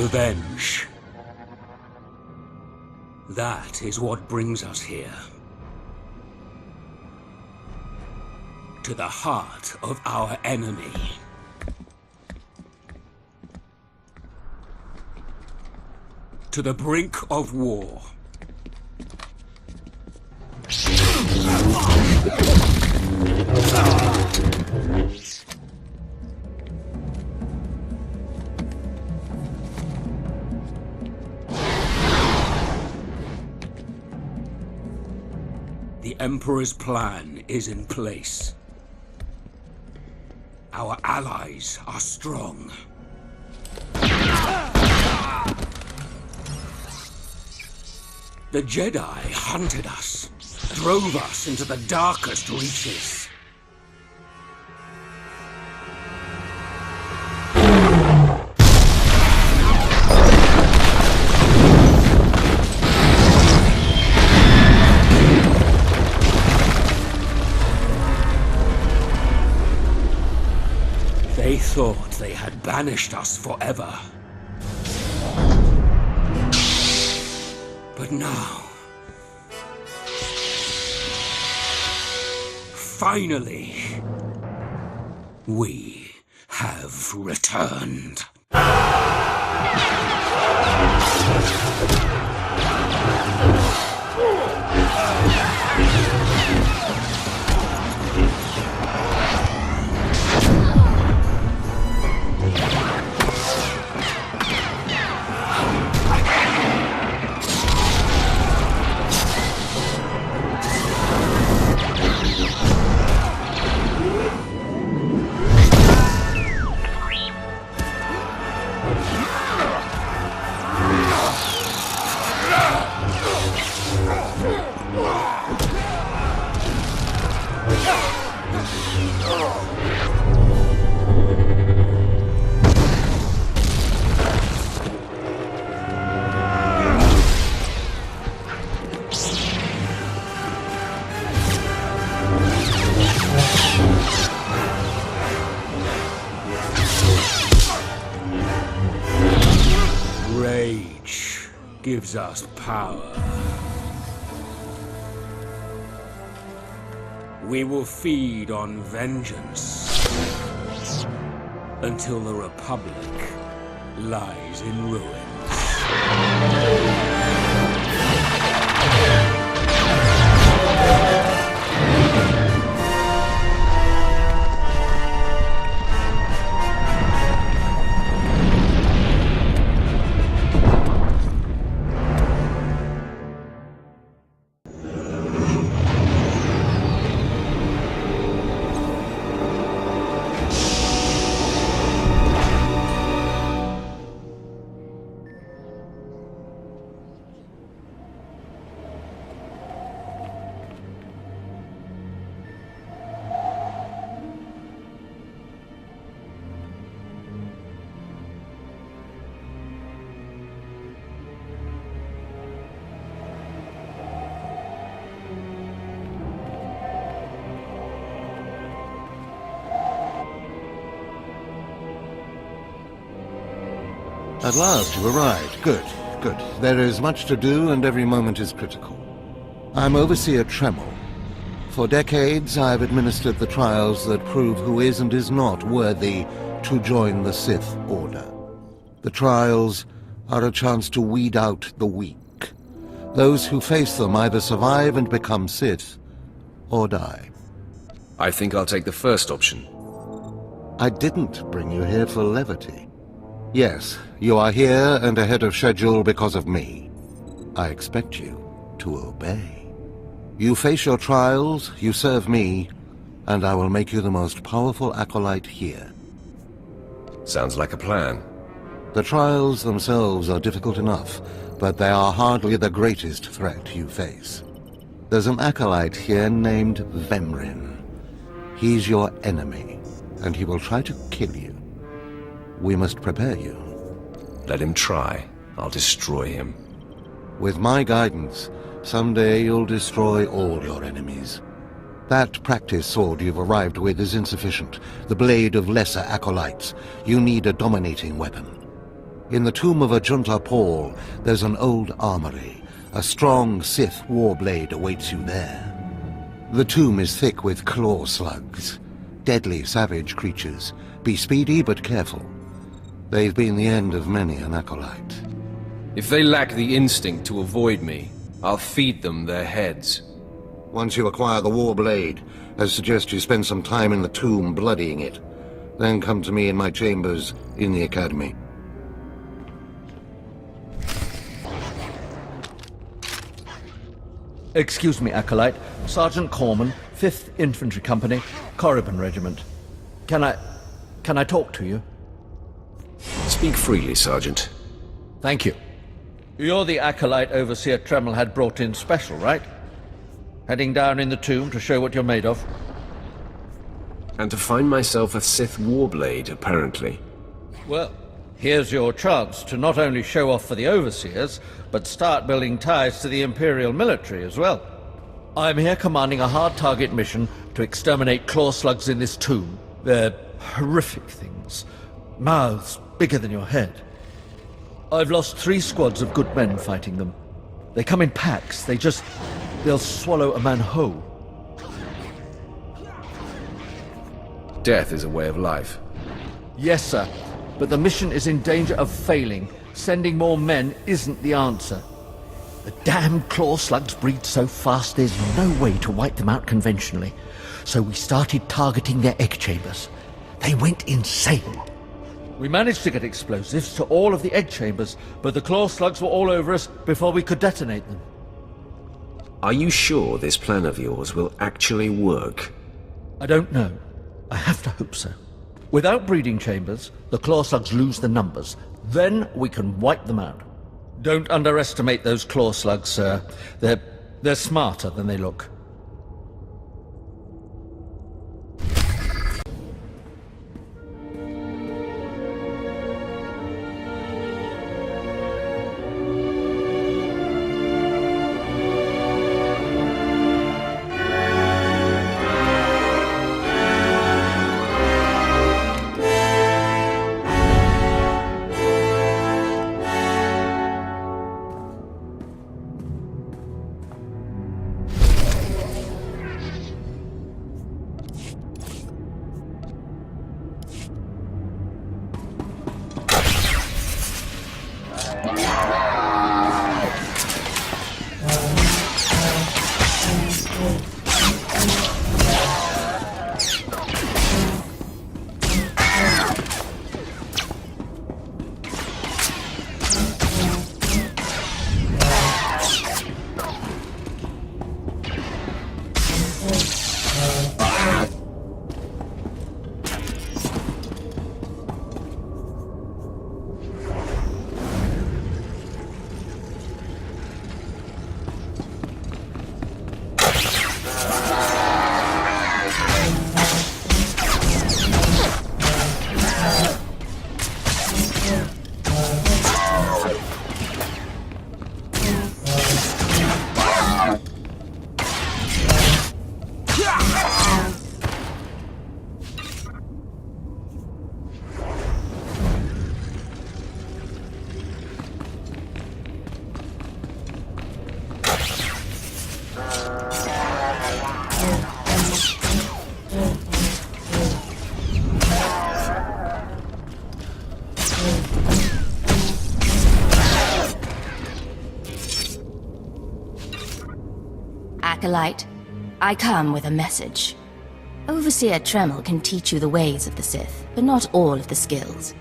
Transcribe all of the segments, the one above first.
Revenge. That is what brings us here. To the heart of our enemy. To the brink of war. The Emperor's plan is in place. Our allies are strong. The Jedi hunted us, drove us into the darkest reaches. They thought they had banished us forever. But now... finally... we have returned. Rage gives us power. We will feed on vengeance until the Republic lies in ruins. At last, you've arrived. Good, good. There is much to do, and every moment is critical. I'm Overseer Tremel. For decades, I've administered the trials that prove who is and is not worthy to join the Sith Order. The trials are a chance to weed out the weak. Those who face them either survive and become Sith, or die. I think I'll take the first option. I didn't bring you here for levity. Yes, you are here and ahead of schedule because of me. I expect you to obey. You face your trials, you serve me, and I will make you the most powerful acolyte here. Sounds like a plan. The trials themselves are difficult enough, but they are hardly the greatest threat you face. There's an acolyte here named Vemrin. He's your enemy, and he will try to kill you. We must prepare you. Let him try. I'll destroy him. With my guidance, someday you'll destroy all your enemies. That practice sword you've arrived with is insufficient. The blade of lesser acolytes. You need a dominating weapon. In the tomb of Ajunta Paul, there's an old armory. A strong Sith warblade awaits you there. The tomb is thick with claw slugs. Deadly, savage creatures. Be speedy, but careful. They've been the end of many an acolyte. If they lack the instinct to avoid me, I'll feed them their heads. Once you acquire the warblade, I suggest you spend some time in the tomb bloodying it. Then come to me in my chambers in the Academy. Excuse me, Acolyte. Sergeant Corman, 5th Infantry Company, Korriban Regiment. Can I talk to you? Speak freely, Sergeant. Thank you. You're the Acolyte Overseer Tremel had brought in special, right? Heading down in the tomb to show what you're made of? And to find myself a Sith warblade, apparently. Well, here's your chance to not only show off for the Overseers, but start building ties to the Imperial military as well. I'm here commanding a hard target mission to exterminate claw slugs in this tomb. They're horrific things. Mouths bigger than your head. I've lost 3 squads of good men fighting them. They come in packs. They'll swallow a man whole. Death is a way of life. Yes, sir. But the mission is in danger of failing. Sending more men isn't the answer. The damn claw slugs breed so fast there's no way to wipe them out conventionally. So we started targeting their egg chambers. They went insane. We managed to get explosives to all of the egg chambers, but the claw slugs were all over us before we could detonate them. Are you sure this plan of yours will actually work? I don't know. I have to hope so. Without breeding chambers, the claw slugs lose the numbers. Then we can wipe them out. Don't underestimate those claw slugs, sir. They're smarter than they look. Acolyte, I come with a message. Overseer Tremel can teach you the ways of the Sith, but not all of the skills.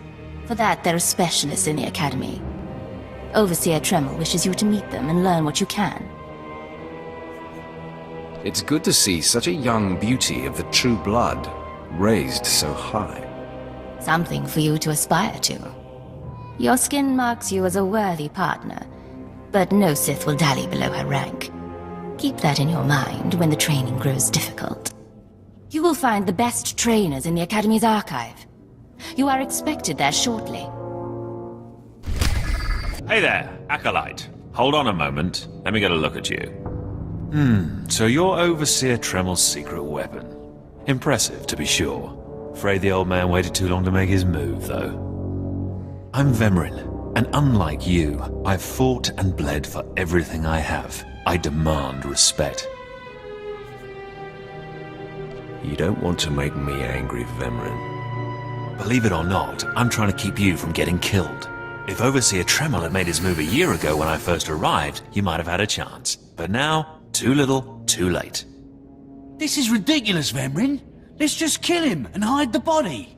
For that, there are specialists in the Academy. Overseer Tremel wishes you to meet them and learn what you can. It's good to see such a young beauty of the true blood raised so high. Something for you to aspire to. Your skin marks you as a worthy partner, but no Sith will dally below her rank. Keep that in your mind when the training grows difficult. You will find the best trainers in the Academy's archive. You are expected there shortly. Hey there, Acolyte. Hold on a moment. Let me get a look at you. So you're Overseer Tremel's secret weapon. Impressive, to be sure. Afraid the old man waited too long to make his move, though. I'm Vemrin, And unlike you, I've fought and bled for everything I have. I demand respect. You don't want to make me angry, Vemrin. Believe it or not, I'm trying to keep you from getting killed. If Overseer Tremel had made his move a year ago when I first arrived, you might have had a chance. But now, too little, too late. This is ridiculous, Vemrin. Let's just kill him and hide the body.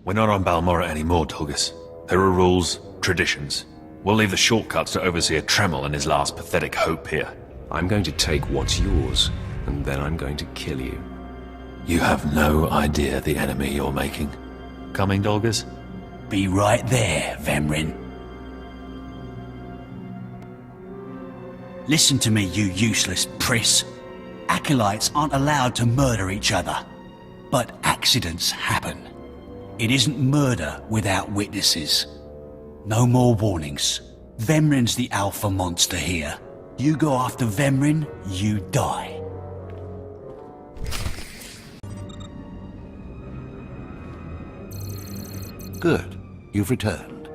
We're not on Balmora anymore, Tulgus. There are rules, traditions. We'll leave the shortcuts to Overseer Tremel and his last pathetic hope here. I'm going to take what's yours, and then I'm going to kill you. You have no idea the enemy you're making. Coming, Dolgus? Be right there, Vemrin. Listen to me, you useless priss. Acolytes aren't allowed to murder each other. But accidents happen. It isn't murder without witnesses. No more warnings. Vemrin's the alpha monster here. You go after Vemrin, you die. Good. You've returned.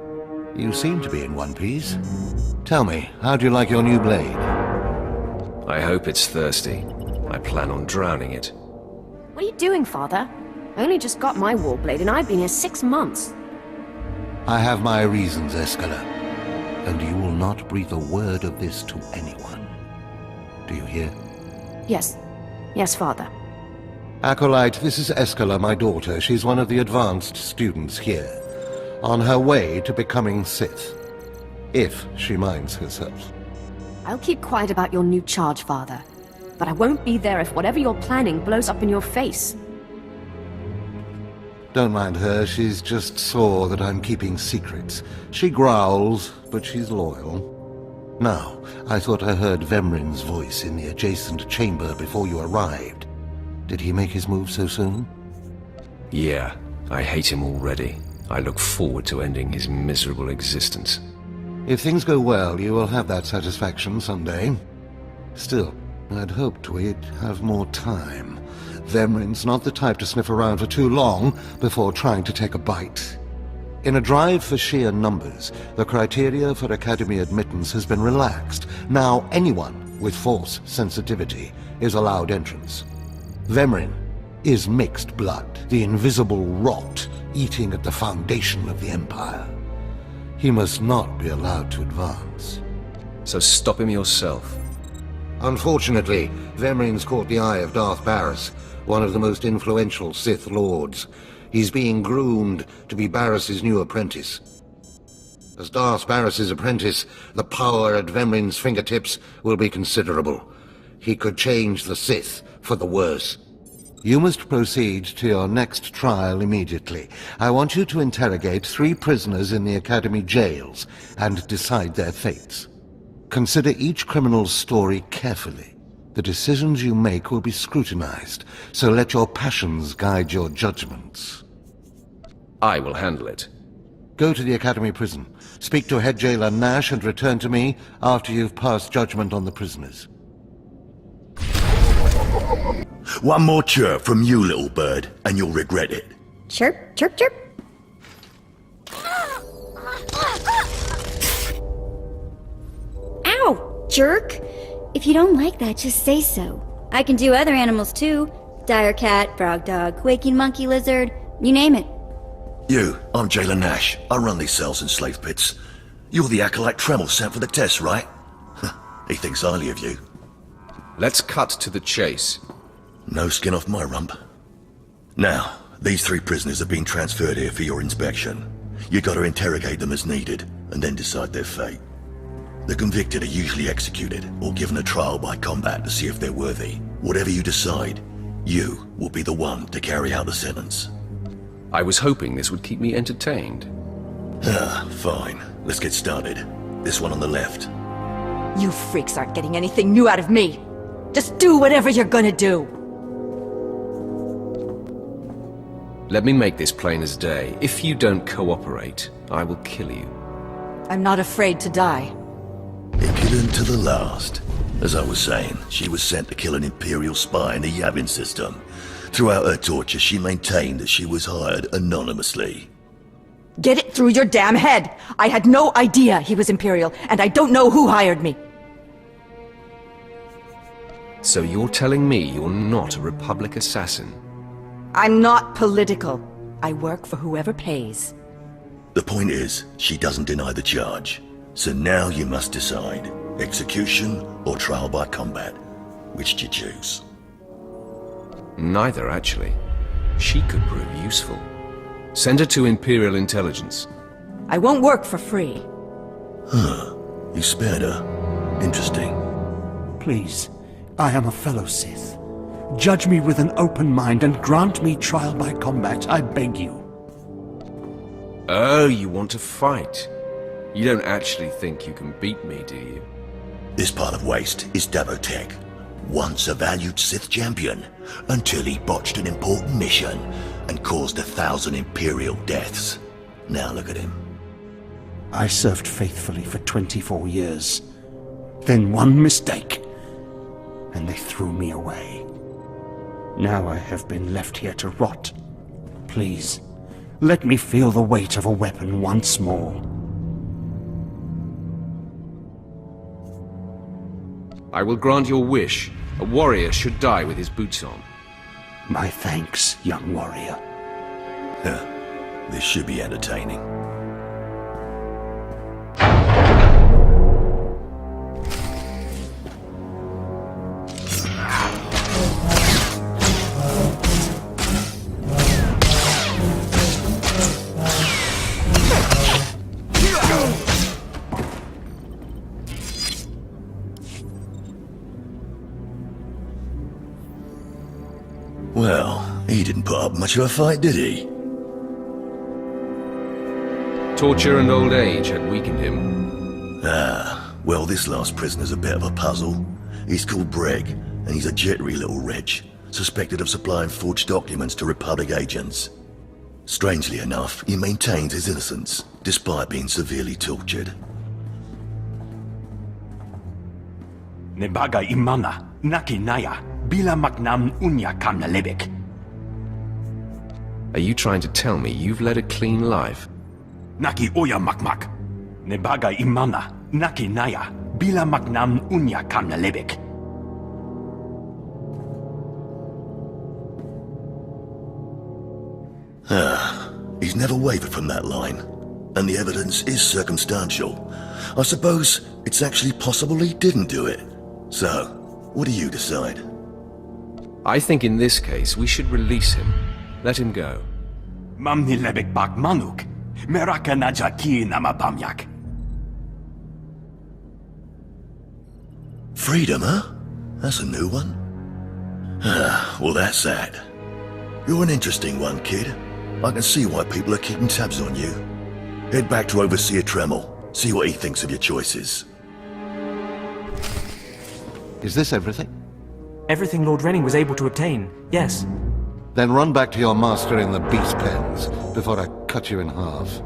You seem to be in one piece. Tell me, how do you like your new blade? I hope it's thirsty. I plan on drowning it. What are you doing, Father? I only just got my warblade and I've been here 6 months. I have my reasons, Escala. And you will not breathe a word of this to anyone. Do you hear? Yes. Yes, Father. Acolyte, this is Escala, my daughter. She's one of the advanced students here. On her way to becoming Sith. If she minds herself. I'll keep quiet about your new charge, Father. But I won't be there if whatever you're planning blows up in your face. Don't mind her, she's just sore that I'm keeping secrets. She growls, but she's loyal. Now, I thought I heard Vemrin's voice in the adjacent chamber before you arrived. Did he make his move so soon? Yeah, I hate him already. I look forward to ending his miserable existence. If things go well, you will have that satisfaction someday. Still, I'd hoped we'd have more time. Vemrin's not the type to sniff around for too long before trying to take a bite. In a drive for sheer numbers, the criteria for Academy admittance has been relaxed. Now anyone with Force sensitivity is allowed entrance. Vemrin is mixed blood, the invisible rot eating at the foundation of the Empire. He must not be allowed to advance. So stop him yourself. Unfortunately, Vemrin's caught the eye of Darth Barris, one of the most influential Sith Lords. He's being groomed to be Barris's new apprentice. As Darth Barris's apprentice, the power at Vemrin's fingertips will be considerable. He could change the Sith for the worse. You must proceed to your next trial immediately. I want you to interrogate 3 prisoners in the Academy jails and decide their fates. Consider each criminal's story carefully. The decisions you make will be scrutinized, so let your passions guide your judgments. I will handle it. Go to the Academy prison. Speak to head jailer Nash and return to me after you've passed judgment on the prisoners. One more chirp from you, little bird, and you'll regret it. Chirp, chirp, chirp. Ow, jerk! If you don't like that, just say so. I can do other animals too. Dire cat, frog dog, waking monkey lizard, you name it. You, I'm Jailer Nash. I run these cells and slave pits. You're the Acolyte Tremel sent for the test, right? He thinks highly of you. Let's cut to the chase. No skin off my rump. Now, these 3 prisoners have been transferred here for your inspection. You gotta interrogate them as needed, and then decide their fate. The convicted are usually executed, or given a trial by combat to see if they're worthy. Whatever you decide, you will be the one to carry out the sentence. I was hoping this would keep me entertained. Fine. Let's get started. This one on the left. You freaks aren't getting anything new out of me. Just do whatever you're gonna do. Let me make this plain as day. If you don't cooperate, I will kill you. I'm not afraid to die. Impudent to the last. As I was saying, she was sent to kill an Imperial spy in the Yavin system. Throughout her torture, she maintained that she was hired anonymously. Get it through your damn head! I had no idea he was Imperial, and I don't know who hired me. So you're telling me you're not a Republic assassin? I'm not political. I work for whoever pays. The point is, she doesn't deny the charge. So now you must decide. Execution or trial by combat. Which do you choose? Neither, actually. She could prove useful. Send her to Imperial Intelligence. I won't work for free. Huh. You spared her. Interesting. Please, I am a fellow Sith. Judge me with an open mind and grant me trial by combat, I beg you. Oh, you want to fight? You don't actually think you can beat me, do you? This part of Waste is Davotech. Once a valued Sith champion, until he botched an important mission and caused 1,000 Imperial deaths. Now look at him. I served faithfully for 24 years. Then one mistake, and they threw me away. Now I have been left here to rot. Please, let me feel the weight of a weapon once more. I will grant your wish. A warrior should die with his boots on. My thanks, young warrior. Huh. This should be entertaining. Well, he didn't put up much of a fight, did he? Torture and old age had weakened him. Ah, well, this last prisoner's a bit of a puzzle. He's called Breg, and he's a jittery little wretch, suspected of supplying forged documents to Republic agents. Strangely enough, he maintains his innocence, despite being severely tortured. Nebaga imana, naki naya, bila maknam unya kamna lebek. Are you trying to tell me you've led a clean life? Naki oya makmak. Nebaga imana, naki naya, bila maknam unya kamna lebek. He's never wavered from that line, and the evidence is circumstantial. I suppose it's actually possible he didn't do it. So, what do you decide? I think in this case we should release him. Let him go. Mamni lebek bak manuk. Meraka najaki namabamyak. Freedom, huh? That's a new one. Well, that's that. You're an interesting one, kid. I can see why people are keeping tabs on you. Head back to Overseer Tremel. See what he thinks of your choices. Is this everything? Everything Lord Renning was able to obtain, yes. Then run back to your master in the beast pens before I cut you in half.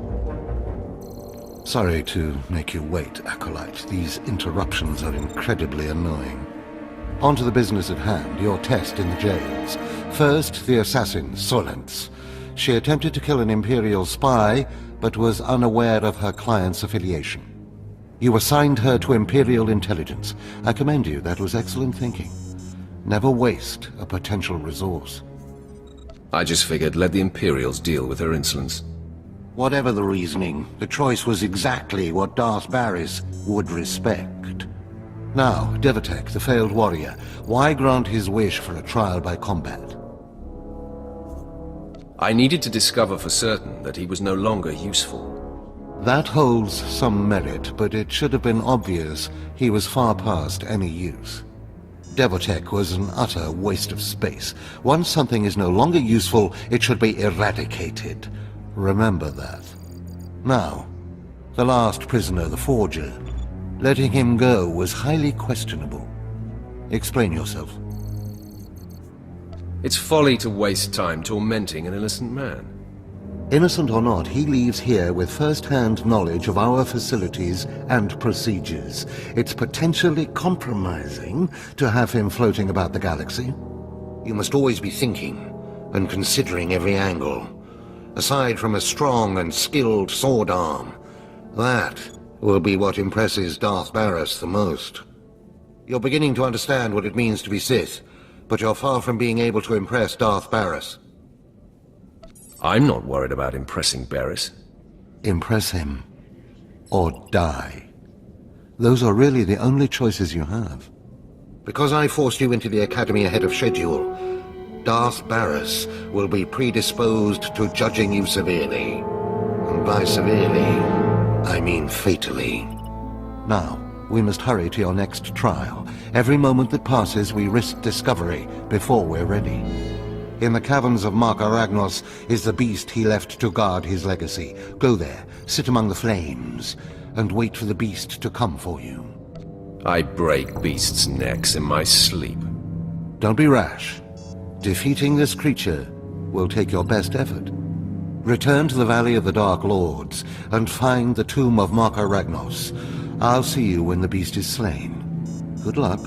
Sorry to make you wait, Acolyte. These interruptions are incredibly annoying. On to the business at hand, your test in the jails. First, the assassin, Solence. She attempted to kill an Imperial spy, but was unaware of her client's affiliation. You assigned her to Imperial Intelligence. I commend you, that was excellent thinking. Never waste a potential resource. I just figured let the Imperials deal with her insolence. Whatever the reasoning, the choice was exactly what Darth Baris would respect. Now, Davotech, the failed warrior, why grant his wish for a trial by combat? I needed to discover for certain that he was no longer useful. That holds some merit, but it should have been obvious he was far past any use. Davotech was an utter waste of space. Once something is no longer useful, it should be eradicated. Remember that. Now, the last prisoner, the Forger. Letting him go was highly questionable. Explain yourself. It's folly to waste time tormenting an innocent man. Innocent or not, he leaves here with first-hand knowledge of our facilities and procedures. It's potentially compromising to have him floating about the galaxy. You must always be thinking and considering every angle. aside from a strong and skilled sword arm. That will be what impresses Darth Barris the most. You're beginning to understand what it means to be Sith, but you're far from being able to impress Darth Barris. I'm not worried about impressing Barris. Impress him, or die. Those are really the only choices you have. Because I forced you into the Academy ahead of schedule, Darth Barris will be predisposed to judging you severely. And by severely, I mean fatally. Now, we must hurry to your next trial. Every moment that passes, we risk discovery before we're ready. In the caverns of Mark Aragnos is the beast he left to guard his legacy. Go there, sit among the flames, and wait for the beast to come for you. I break beasts' necks in my sleep. Don't be rash. Defeating this creature will take your best effort. Return to the Valley of the Dark Lords and find the tomb of Mark Aragnos. I'll see you when the beast is slain. Good luck.